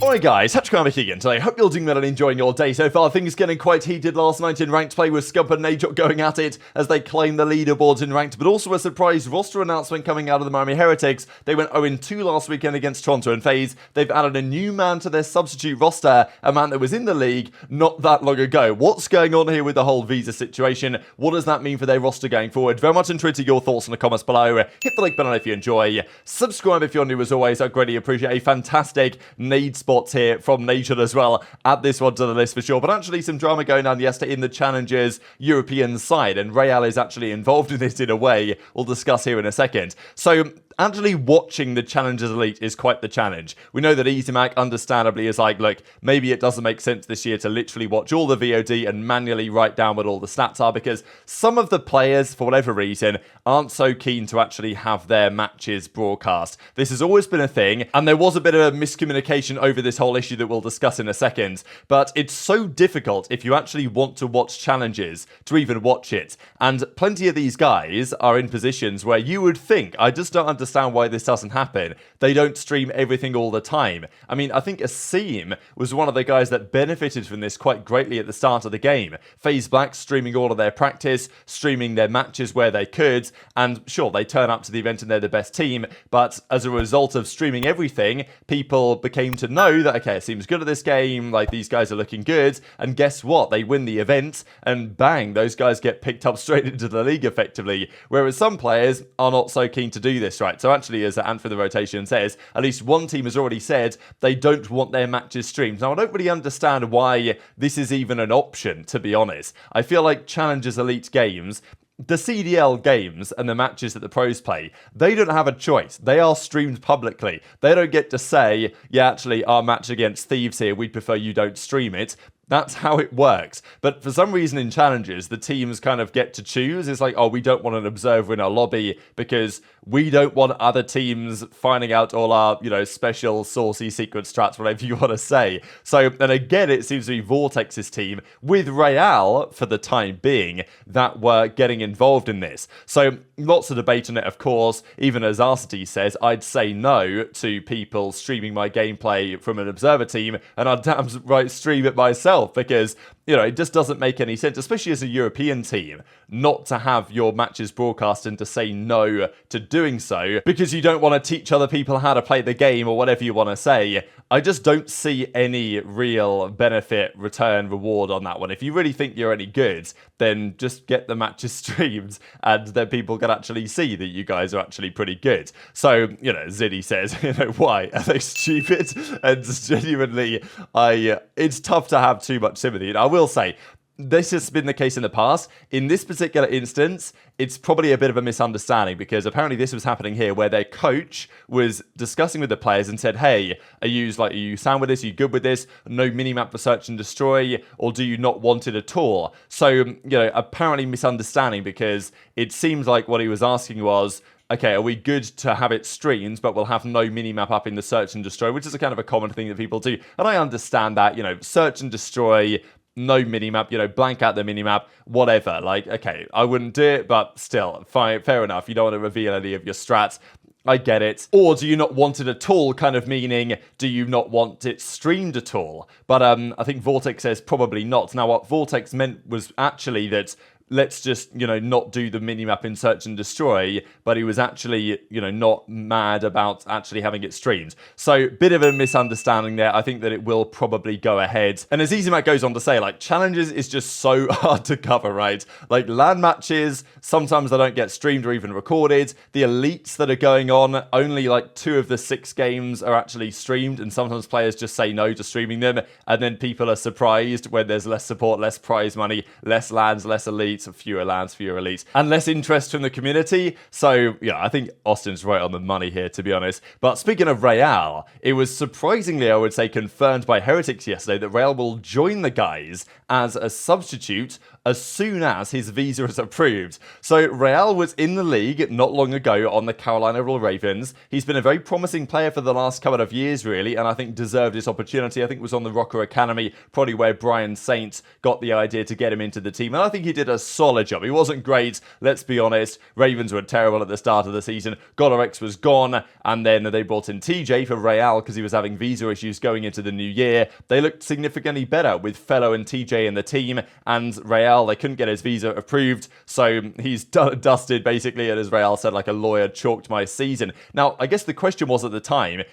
Alright guys, TacticalRab again today. Hope you're doing well and enjoying your day so far. Things getting quite heated last night in ranked play with Scump and Nadeshot going at it as they claim the leaderboards in ranked, but also a surprise roster announcement coming out of the Miami Heretics. They went 0-2 last weekend against Toronto and FaZe. They've added a new man to their substitute roster, a man that was in the league not that long ago. What's going on here with the whole visa situation? What does that mean for their roster going forward? Very much intrigued to your thoughts in the comments below. Hit the like button if you enjoy. Subscribe if you're new as always. I greatly appreciate a fantastic nade spots here from Nadeshot as well. Add this one to the list for sure. But actually some drama going on yesterday in the Challengers European side, and ReeaL is actually involved in this in a way we'll discuss here in a second. So actually watching the Challengers Elite is quite the challenge. We know that easymac understandably is like, look, maybe it doesn't make sense this year to literally watch all the VOD and manually write down what all the stats are, because some of the players, for whatever reason, aren't so keen to actually have their matches broadcast. This has always been a thing, and there was a bit of a miscommunication over this whole issue that we'll discuss in a second, but it's so difficult if you actually want to watch challenges to even watch it. And plenty of these guys are in positions where you would think, I just don't understand why this doesn't happen. They don't stream everything all the time. I mean, I think Asim was one of the guys that benefited from this quite greatly at the start of the game. FaZe Black streaming all of their practice, streaming their matches where they could, and sure, they turn up to the event and they're the best team, but as a result of streaming everything, people became to know that, okay, Asim's good at this game, like these guys are looking good, and guess what? They win the event, and bang, those guys get picked up straight into the league effectively, whereas some players are not so keen to do this, right? So actually, as Ant for the Rotation says, at least one team has already said they don't want their matches streamed. Now, I don't really understand why this is even an option, to be honest. I feel like Challengers Elite games, the CDL games and the matches that the pros play, they don't have a choice. They are streamed publicly. They don't get to say, yeah, actually, our match against Thieves here, we'd prefer you don't stream it. That's how it works. But for some reason in challenges, the teams kind of get to choose. It's like, oh, we don't want an observer in our lobby because we don't want other teams finding out all our, you know, special saucy secret strats, whatever you want to say. So, and again, it seems to be Vortex's team with ReeaL for the time being that were getting involved in this. So lots of debate on it, of course. Even as Nastie says, I'd say no to people streaming my gameplay from an observer team, and I'd damn right stream it myself. Because, you know, it just doesn't make any sense, especially as a European team, not to have your matches broadcast and to say no to doing so because you don't want to teach other people how to play the game or whatever you want to say. I just don't see any real benefit, return, reward on that one. If you really think you're any good, then just get the matches streamed and then people can actually see that you guys are actually pretty good. So, you know, Ziddy says, you know, why? Are they stupid? And genuinely, it's tough to have too much sympathy. And I will say, this has been the case in the past. In this particular instance, it's probably a bit of a misunderstanding because apparently this was happening here where their coach was discussing with the players and said, hey, are you sound with this? Are you good with this? No minimap for search and destroy? Or do you not want it at all? So, you know, apparently misunderstanding because it seems like what he was asking was, okay, are we good to have it streamed, but we'll have no minimap up in the search and destroy, which is a kind of a common thing that people do. And I understand that, you know, search and destroy, no minimap, you know, blank out the minimap, whatever. Like, okay, I wouldn't do it, but still, fine, fair enough. You don't want to reveal any of your strats. I get it. Or do you not want it at all, kind of meaning, do you not want it streamed at all? But I think Vortex says probably not. Now, what Vortex meant was actually that let's just, you know, not do the minimap in search and destroy, but he was actually, you know, not mad about actually having it streamed. So, bit of a misunderstanding there. I think that it will probably go ahead. And as easymac goes on to say, like, challenges is just so hard to cover, right? Like, LAN matches, sometimes they don't get streamed or even recorded. The elites that are going on, only like 2 of the 6 games are actually streamed, and sometimes players just say no to streaming them, and then people are surprised when there's less support, less prize money, less LANs, less elites, fewer LANs, fewer elites, and less interest from the community. So, yeah, I think Austin's right on the money here, to be honest. But speaking of ReeaL, it was surprisingly, I would say, confirmed by Heretics yesterday that ReeaL will join the guys as a substitute as soon as his visa is approved. So ReeaL was in the league not long ago on the Carolina Ravens. He's been a very promising player for the last couple of years, really, and I think deserved his opportunity. I think it was on the Rocker Academy, probably where Brian Saint got the idea to get him into the team, and I think he did a solid job. He wasn't great, let's be honest. Ravens were terrible at the start of the season. GodRx was gone, and then they brought in TJ for ReeaL because he was having visa issues going into the new year. They looked significantly better with Fellow and TJ in the team, and ReeaL, they couldn't get his visa approved, so he's dusted basically, and as ReeaL said, like a lawyer, chalked my season. Now, I guess the question was at the time,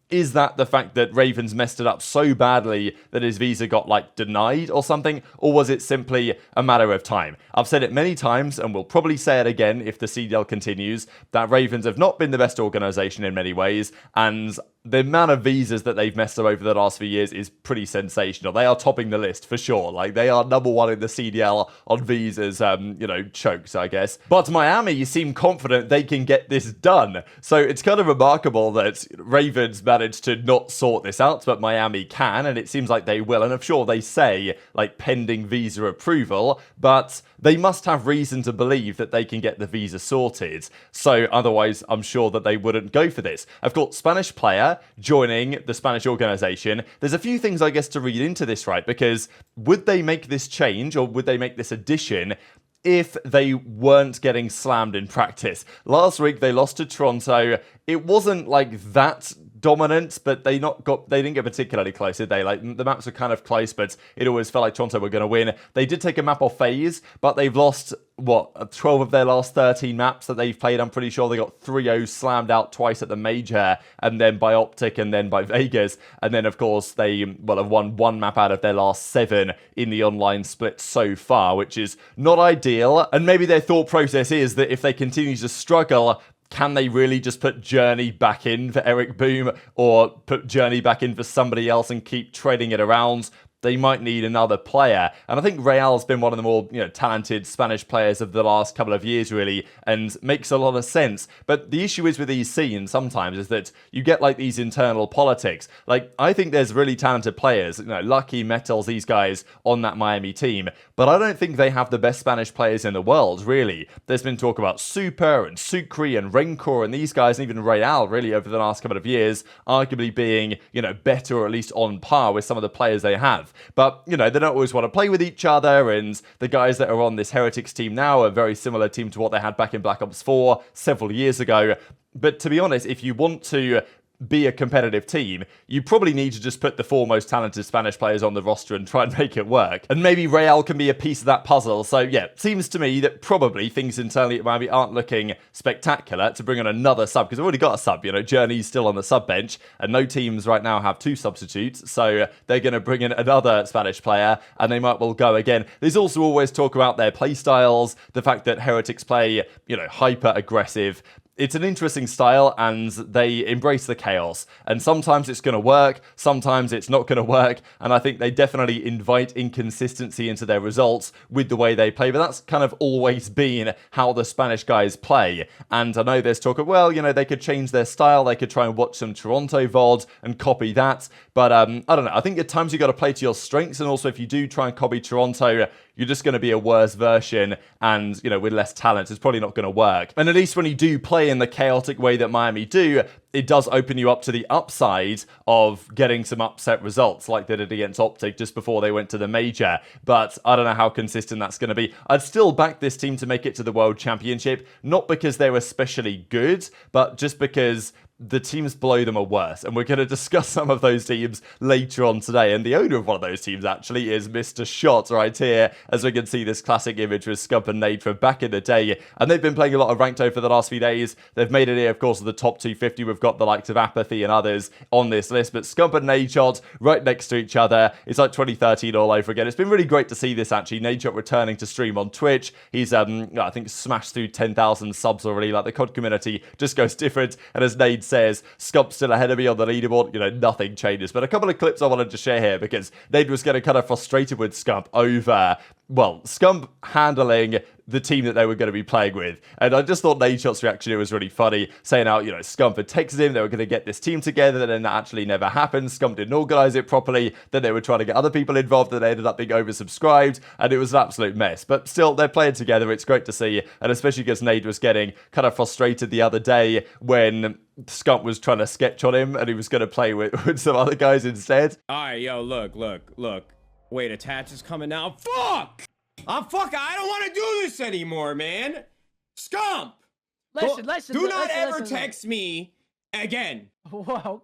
is that the fact that Ravens messed it up so badly that his visa got, like, denied or something? Or was it simply a matter of time? I've said it many times, and we'll probably say it again if the CDL continues, that Ravens have not been the best organisation in many ways, and the amount of visas that they've messed up over the last few years is pretty sensational. They are topping the list, for sure. Like, they are number one in the CDL on visas, chokes, I guess. But Miami seem confident they can get this done. So it's kind of remarkable that Ravens managed to not sort this out, but Miami can, and it seems like they will. And I'm sure they say, like, pending visa approval, but they must have reason to believe that they can get the visa sorted. So otherwise, I'm sure that they wouldn't go for this. I've got Spanish player joining the Spanish organization. There's a few things, I guess, to read into this, right? Because would they make this change, or would they make this addition if they weren't getting slammed in practice? Last week, they lost to Toronto. It wasn't like that dominant, but they didn't get particularly close, did they? Like, the maps were kind of close, but it always felt like Toronto were going to win. They did take a map off FaZe, but they've lost, 12 of their last 13 maps that they've played. I'm pretty sure they got 3-0 slammed out twice at the major, and then by OpTic, and then by Vegas, and then, of course, they, have won one map out of their last 7 in the online split so far, which is not ideal. And maybe their thought process is that if they continue to struggle, can they really just put JurNii back in for ErikBooM, or put JurNii back in for somebody else and keep trading it around? They might need another player. And I think ReeaL's been one of the more, talented Spanish players of the last couple of years, really, and makes a lot of sense. But the issue is with these scenes sometimes is that you get, like, these internal politics. Like, I think there's really talented players, Lucky, MettalZ, these guys on that Miami team, but I don't think they have the best Spanish players in the world, really. There's been talk about Super and Sucre and Rencor and these guys, and even ReeaL, really, over the last couple of years, arguably being, better, or at least on par with some of the players they have. But, they don't always want to play with each other, and the guys that are on this Heretics team now are a very similar team to what they had back in Black Ops 4 several years ago. But to be honest, if you want to be a competitive team, you probably need to just put the 4 most talented Spanish players on the roster and try and make it work. And maybe ReeaL can be a piece of that puzzle. So yeah, it seems to me that probably things internally at Miami aren't looking spectacular to bring on another sub, because they've already got a sub. JurNii's still on the sub bench, and no teams right now have 2 substitutes, so they're going to bring in another Spanish player, and they might well go again. There's also always talk about their play styles, the fact that Heretics play, hyper aggressive. It's an interesting style, and they embrace the chaos. And sometimes it's going to work, sometimes it's not going to work, and I think they definitely invite inconsistency into their results with the way they play. But that's kind of always been how the Spanish guys play. And I know there's talk of, they could change their style, they could try and watch some Toronto VOD and copy that. But I don't know, I think at times you've got to play to your strengths, and also if you do try and copy Toronto, you're just going to be a worse version, and, with less talent, it's probably not going to work. And at least when you do play in the chaotic way that Miami do, it does open you up to the upside of getting some upset results, like they did against OpTic just before they went to the major. But I don't know how consistent that's going to be. I'd still back this team to make it to the World Championship, not because they're especially good, but just because the teams below them are worse, and we're going to discuss some of those teams later on today. And the owner of one of those teams actually is Mr. Shot right here, as we can see this classic image with Scump and Nade from back in the day, and they've been playing a lot of ranked over the last few days. They've made it here, of course, to the top 250. We've got the likes of aBeZy and others on this list, but Scump and Nadeshot right next to each other. It's like 2013 all over again. It's been really great to see this, actually. Nadeshot returning to stream on Twitch. He's I think smashed through 10,000 subs already. Like, the COD community just goes different, and as Nade says, Scump's still ahead of me on the leaderboard. Nothing changes. But a couple of clips I wanted to share here, because Nade was getting kind of frustrated with Scump over well, Scump handling the team that they were going to be playing with. And I just thought Nadeshot's reaction here was really funny, saying out, Scump had texted him, they were going to get this team together, then that actually never happened. Scump didn't organize it properly, then they were trying to get other people involved, and they ended up being oversubscribed, and it was an absolute mess. But still, they're playing together, it's great to see, and especially because Nade was getting kind of frustrated the other day when Scump was trying to sketch on him, and he was going to play with some other guys instead. Alright, yo, look. Wait, attach is coming now. Fuck! I don't want to do this anymore, man. Scump! Listen. Do not ever text me again. Whoa,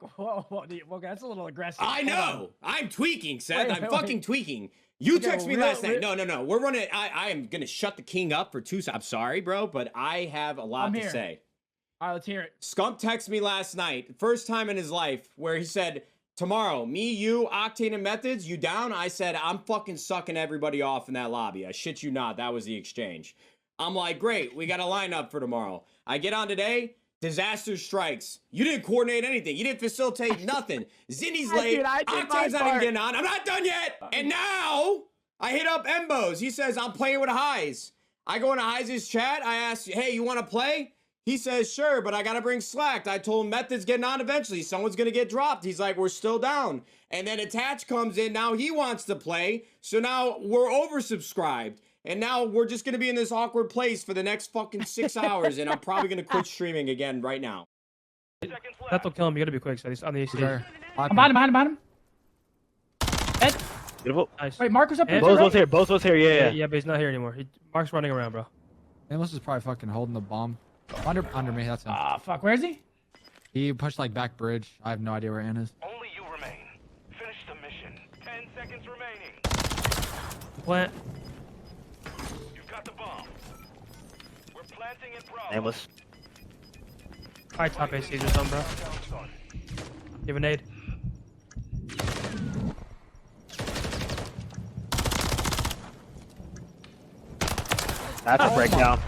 that's a little aggressive. I know. I'm tweaking, Seth. I'm fucking tweaking. You text me last night. No. We're running. I am gonna shut the king up for 2 seconds. I'm sorry, bro, but I have a lot to say. All right, let's hear it. Scump texted me last night, first time in his life, where he said, tomorrow, me, you, Octane, and Methods, you down? I said, I'm fucking sucking everybody off in that lobby. I shit you not. That was the exchange. I'm like, great. We got a lineup for tomorrow. I get on today. Disaster strikes. You didn't coordinate anything. You didn't facilitate nothing. Zinni's late. Octane's not even getting on. I'm not done yet. And now, I hit up Embos. He says, I'm playing with Highs. I go into Highs' chat. I ask, hey, you want to play? He says, sure, but I got to bring Slacked. I told him Method's getting on eventually. Someone's going to get dropped. He's like, we're still down. And then Attach comes in. Now he wants to play. So now we're oversubscribed. And now we're just going to be in this awkward place for the next fucking 6 hours. And I'm probably going to quit streaming again right now. That'll kill him. You got to be quick. So he's on the AC. I'm behind him. Ed. Beautiful. Nice. Wait, Mark was up there. Both was here. Yeah, but he's not here anymore. Mark's running around, bro. Amos is probably fucking holding the bomb. Under me, that's him. Ah, fuck. Where is he? He pushed like back bridge. I have no idea where Ann is. Only you remain. Finish the mission. 10 seconds remaining. Plant. You've got the bomb. We're planting in Bravo. Nameless. High top AC or something, bro. Give a nade. That's a breakdown.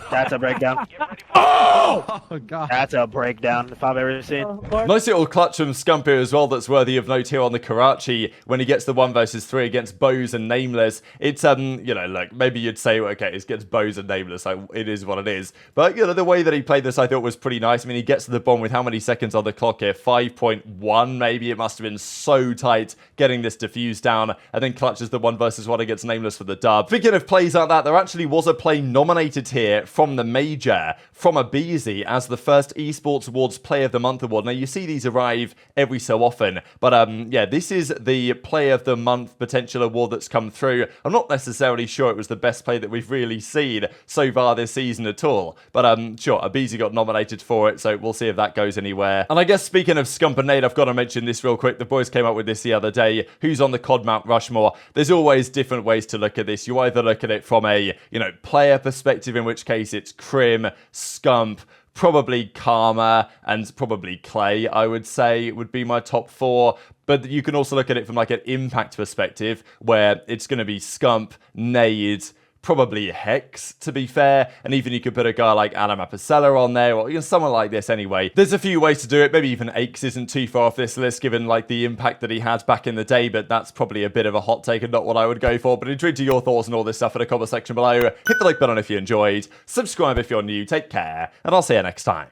That's a breakdown. Oh god. That's a breakdown if I've ever seen. Nice little clutch from Scump here as well that's worthy of note here on the Karachi when he gets the 1 versus 3 against Bows and Nameless. It's, look, maybe you'd say, okay, it's against Bows and Nameless, like, it is what it is. But, the way that he played this I thought was pretty nice. I mean, he gets to the bomb with how many seconds on the clock here? 5.1 maybe. It must have been so tight getting this defused down, and then clutches the 1 versus 1 against Nameless for the dub. Speaking of plays like that, there actually was a play nominated here from the major, from aBeZy, as the first Esports Awards Player of the Month award. Now, you see these arrive every so often, but this is the Player of the Month potential award that's come through. I'm not necessarily sure it was the best play that we've really seen so far this season at all, but sure, aBeZy got nominated for it, so we'll see if that goes anywhere. And I guess speaking of Scump and Nade, I've got to mention this real quick. The boys came up with this the other day. Who's on the COD Mount Rushmore? There's always different ways to look at this. You either look at it from a, player perspective, in which case it's Crim, Scump, probably Karma, and probably Clay, I would say, would be my top 4. But you can also look at it from like an impact perspective, where it's going to be Scump, Nade, probably Hex, to be fair, and even you could put a guy like Alamapacella on there, or someone like this anyway. There's a few ways to do it. Maybe even Aches isn't too far off this list, given like the impact that he had back in the day, but that's probably a bit of a hot take and not what I would go for. But intrigued to your thoughts and all this stuff in the comment section below. Hit the like button if you enjoyed, subscribe if you're new, take care, and I'll see you next time.